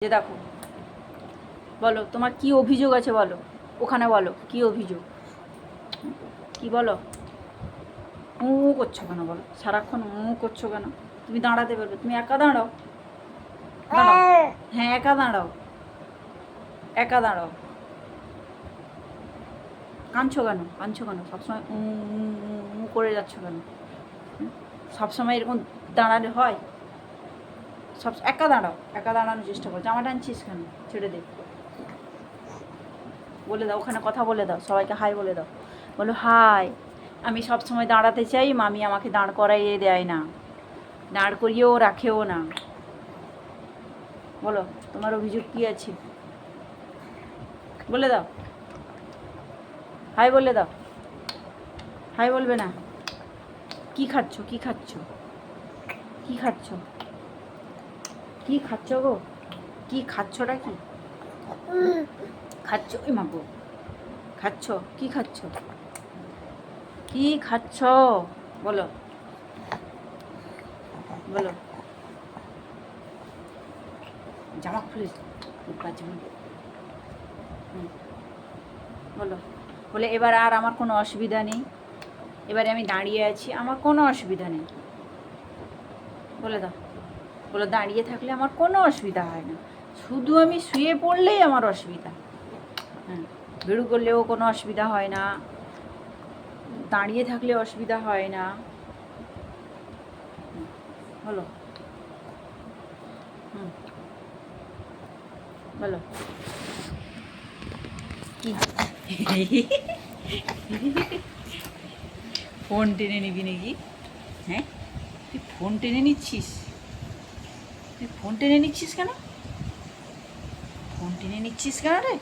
যে দেখো, বলো তোমার কি অভিযোগ আছে, বলো ওখানে, বলো কি অভিযোগ, কি বলো। করছো কেন বলো, সারাক্ষণ করছো কেন? তুমি দাঁড়াতে পারবে? তুমি একা দাঁড়াও, দাঁড়াও, হ্যাঁ একা দাঁড়াও, একা দাঁড়াও। কাঁদছো কেন, কাঁদছো কেন? সবসময় করে যাচ্ছ কেন? সবসময় এরকম দাঁড়ালে হয়? সব একা দাঁড়াও, একা দাঁড়ানোর চেষ্টা করো। জামা টানছিস কেন? ছেড়ে দে। বলে দাও, ওখানে কথা বলে দাও, সবাইকে হাই বলে দাও। বলো হাই, আমি সব সময় দাঁড়াতে চাই, মামি আমাকে দাঁড় করাইয়ে দেয় না, দাঁড় করিয়েও রাখেও না। বলো তোমার অভিযোগ কী আছে, বলে দাও, হাই বলে দাও। হাই বলবে না? কি খাচ্ছ, কি খাচ্ছ, কি খাচ্ছ, কি খাচ্ছ গো? কি খাচ্ছটা কি খাচ্ছ? ওই মা গো, খাচ্ছ কি, খাচ্ছ কি, খাচ্ছ বলো, বলো। জামা খুলে বাজবে। বলো, বলে এবার আর আমার কোনো অসুবিধা নেই, এবারে আমি দাঁড়িয়ে আছি, আমার কোনো অসুবিধা নেই। বলে দাও, বলো দাঁড়িয়ে থাকলে আমার কোনো অসুবিধা হয় না, শুধু আমি শুয়ে পড়লেই আমার অসুবিধা। হ্যাঁ, বেরু করলেও কোনো অসুবিধা হয় না, দাঁড়িয়ে থাকলে অসুবিধা হয় না। বলো, বলো কি ফোন টেনে নিবি নাকি? হ্যাঁ, তুই ফোন টেনে নিচ্ছিস, তুই ফোন টেনে নিচ্ছিস কেন? ফোন টেনে নিচ্ছিস কেন রে?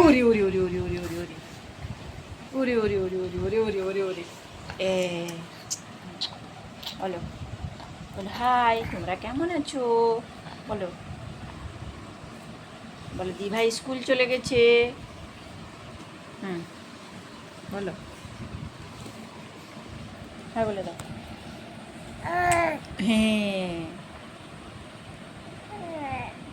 ওরে ওরে ওরে ওরে ওরে ওরে ওরে ওরে ওরে ওরে ওরে ওরে ওরে ওরে এ বলো, বলো হাই, তোমরা কেমন আছো? বলো, বলো দিভাই স্কুল চলে গেছে। বলো হ্যাঁ বলে দাও। হ্যাঁ